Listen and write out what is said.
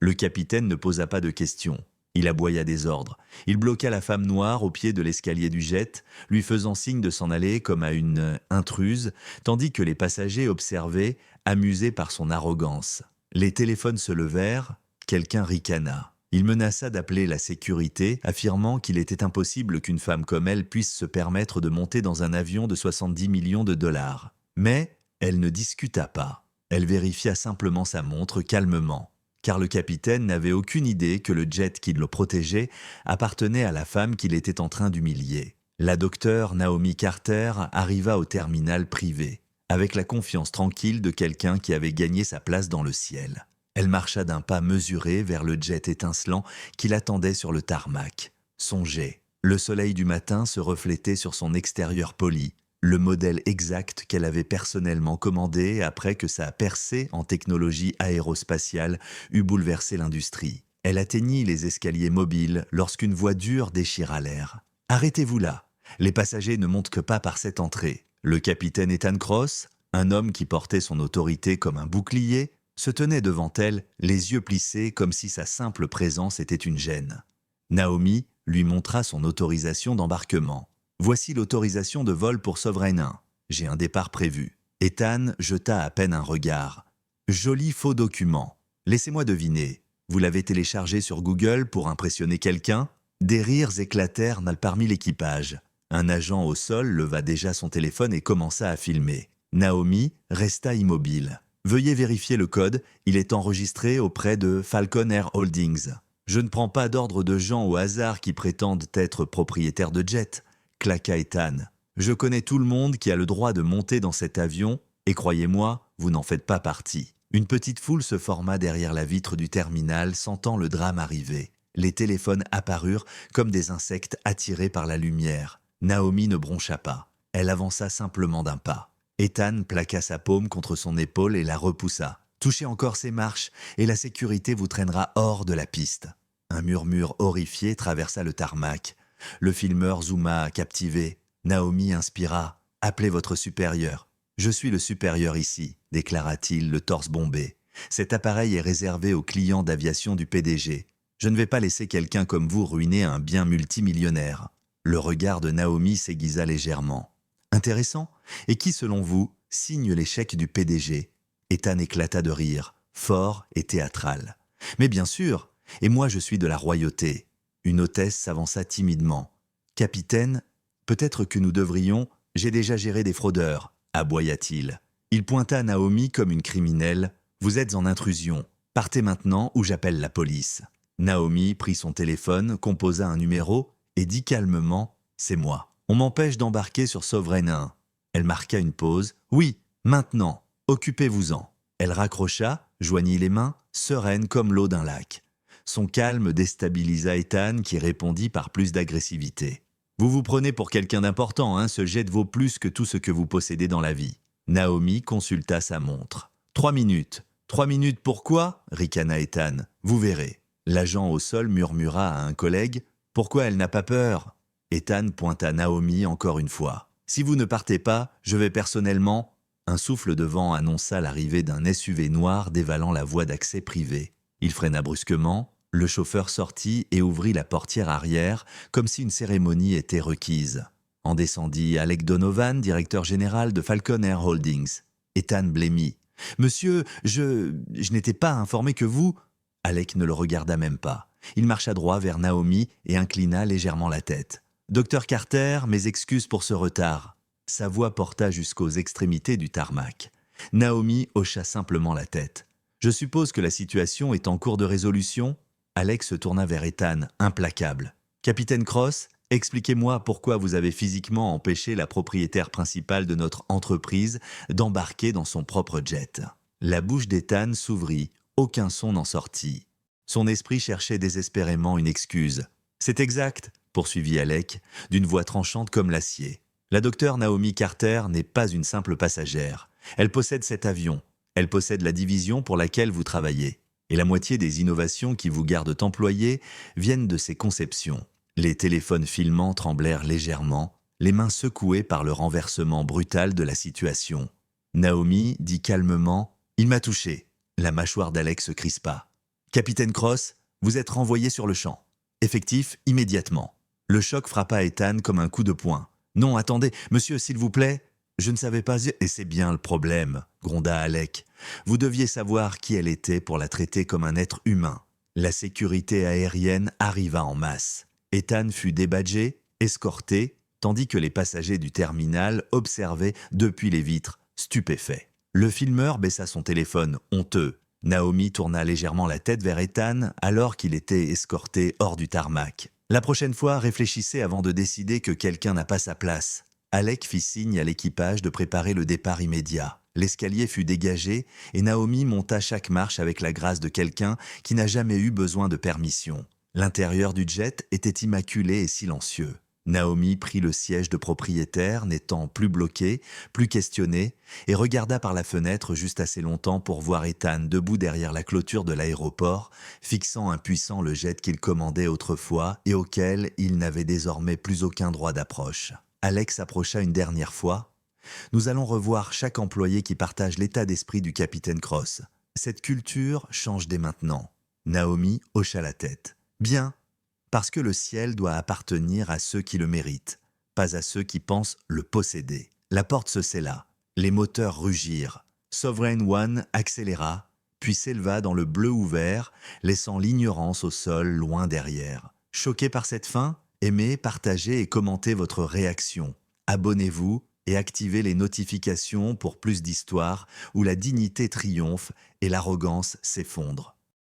Le capitaine ne posa pas de questions. Il aboya des ordres. Il bloqua la femme noire au pied de l'escalier du jet, lui faisant signe de s'en aller comme à une intruse, tandis que les passagers observaient, amusés par son arrogance. Les téléphones se levèrent, quelqu'un ricana. Il menaça d'appeler la sécurité, affirmant qu'il était impossible qu'une femme comme elle puisse se permettre de monter dans un avion de 70 millions de dollars. Mais elle ne discuta pas. Elle vérifia simplement sa montre calmement, car le capitaine n'avait aucune idée que le jet qui le protégeait appartenait à la femme qu'il était en train d'humilier. La docteure Naomi Carter arriva au terminal privé, avec la confiance tranquille de quelqu'un qui avait gagné sa place dans le ciel. Elle marcha d'un pas mesuré vers le jet étincelant qui l'attendait sur le tarmac. Songez, le soleil du matin se reflétait sur son extérieur poli, le modèle exact qu'elle avait personnellement commandé après que sa percée en technologie aérospatiale eut bouleversé l'industrie. Elle atteignit les escaliers mobiles lorsqu'une voix dure déchira l'air. « Arrêtez-vous là, les passagers ne montent que pas par cette entrée. » Le capitaine Ethan Cross, un homme qui portait son autorité comme un bouclier, se tenait devant elle, les yeux plissés comme si sa simple présence était une gêne. Naomi lui montra son autorisation d'embarquement. « Voici l'autorisation de vol pour Sovereign 1. J'ai un départ prévu. » Ethan jeta à peine un regard. « Joli faux document. Laissez-moi deviner. Vous l'avez téléchargé sur Google pour impressionner quelqu'un ?» Des rires éclatèrent parmi l'équipage. Un agent au sol leva déjà son téléphone et commença à filmer. Naomi resta immobile. « Veuillez vérifier le code, il est enregistré auprès de Falcon Air Holdings. Je ne prends pas d'ordre de gens au hasard qui prétendent être propriétaires de jet. » claqua Ethan. « Je connais tout le monde qui a le droit de monter dans cet avion, et croyez-moi, vous n'en faites pas partie. » Une petite foule se forma derrière la vitre du terminal, sentant le drame arriver. Les téléphones apparurent comme des insectes attirés par la lumière. Naomi ne broncha pas. Elle avança simplement d'un pas. Ethan plaqua sa paume contre son épaule et la repoussa. « Touchez encore ces marches, et la sécurité vous traînera hors de la piste. » Un murmure horrifié traversa le tarmac. Le filmeur zooma, captivé. Naomi inspira. « Appelez votre supérieur. »« Je suis le supérieur ici, » déclara-t-il, le torse bombé. « Cet appareil est réservé aux clients d'aviation du PDG. Je ne vais pas laisser quelqu'un comme vous ruiner un bien multimillionnaire. » Le regard de Naomi s'aiguisa légèrement. « Intéressant. Et qui, selon vous, signe l'échec du PDG ?» Ethan éclata de rire, fort et théâtral. « Mais bien sûr, et moi je suis de la royauté. » Une hôtesse s'avança timidement. « Capitaine, peut-être que nous devrions... J'ai déjà géré des fraudeurs, » aboya-t-il. Il pointa Naomi comme une criminelle. « Vous êtes en intrusion. Partez maintenant ou j'appelle la police. » Naomi prit son téléphone, composa un numéro et dit calmement « C'est moi. On m'empêche d'embarquer sur Sovereign 1. » Elle marqua une pause. « Oui, maintenant. Occupez-vous-en. » Elle raccrocha, joignit les mains, sereine comme l'eau d'un lac. Son calme déstabilisa Ethan qui répondit par plus d'agressivité. « Vous vous prenez pour quelqu'un d'important, hein, ce jet vaut plus que tout ce que vous possédez dans la vie. » Naomi consulta sa montre. « 3 minutes. 3 minutes pourquoi ?» ricana Ethan. « Vous verrez. » L'agent au sol murmura à un collègue. « Pourquoi elle n'a pas peur ?» Ethan pointa Naomi encore une fois. « Si vous ne partez pas, je vais personnellement... » Un souffle de vent annonça l'arrivée d'un SUV noir dévalant la voie d'accès privée. Il freina brusquement, le chauffeur sortit et ouvrit la portière arrière comme si une cérémonie était requise. En descendit Alec Donovan, directeur général de Falcon Air Holdings. Ethan blêmit. « Monsieur, je n'étais pas informé que vous... » Alec ne le regarda même pas. Il marcha droit vers Naomi et inclina légèrement la tête. « Docteur Carter, mes excuses pour ce retard. » Sa voix porta jusqu'aux extrémités du tarmac. Naomi hocha simplement la tête. « Je suppose que la situation est en cours de résolution ?» Alex se tourna vers Ethan, implacable. « Capitaine Cross, expliquez-moi pourquoi vous avez physiquement empêché la propriétaire principale de notre entreprise d'embarquer dans son propre jet. » La bouche d'Ethan s'ouvrit, aucun son n'en sortit. Son esprit cherchait désespérément une excuse. « C'est exact, » poursuivit Alec, d'une voix tranchante comme l'acier. La docteure Naomi Carter n'est pas une simple passagère. Elle possède cet avion. Elle possède la division pour laquelle vous travaillez. Et la moitié des innovations qui vous gardent employé viennent de ses conceptions. Les téléphones filmants tremblèrent légèrement, les mains secouées par le renversement brutal de la situation. Naomi dit calmement « Il m'a touché ». La mâchoire d'Alex se crispa. « Capitaine Cross, vous êtes renvoyé sur le champ. Effectif immédiatement. Le choc frappa Ethan comme un coup de poing. Non, attendez, monsieur, s'il vous plaît. Je ne savais pas... Et c'est bien le problème, gronda Alec. Vous deviez savoir qui elle était pour la traiter comme un être humain. La sécurité aérienne arriva en masse. Ethan fut débadgé, escorté, tandis que les passagers du terminal observaient depuis les vitres, stupéfaits. Le filmeur baissa son téléphone, honteux. Naomi tourna légèrement la tête vers Ethan alors qu'il était escorté hors du tarmac. La prochaine fois, réfléchissez avant de décider que quelqu'un n'a pas sa place. Alec fit signe à l'équipage de préparer le départ immédiat. L'escalier fut dégagé et Naomi monta chaque marche avec la grâce de quelqu'un qui n'a jamais eu besoin de permission. L'intérieur du jet était immaculé et silencieux. Naomi prit le siège de propriétaire, n'étant plus bloquée, plus questionnée, et regarda par la fenêtre juste assez longtemps pour voir Ethan debout derrière la clôture de l'aéroport, fixant impuissant le jet qu'il commandait autrefois et auquel il n'avait désormais plus aucun droit d'approche. Alex s'approcha une dernière fois. « Nous allons revoir chaque employé qui partage l'état d'esprit du capitaine Cross. Cette culture change dès maintenant. » Naomi hocha la tête. « Bien. Parce que le ciel doit appartenir à ceux qui le méritent, pas à ceux qui pensent le posséder. » La porte se scella, les moteurs rugirent. Sovereign One accéléra, puis s'éleva dans le bleu ouvert, laissant l'ignorance au sol loin derrière. Choqué par cette fin, aimez, partagez et commentez votre réaction. Abonnez-vous et activez les notifications pour plus d'histoires où la dignité triomphe et l'arrogance s'effondre.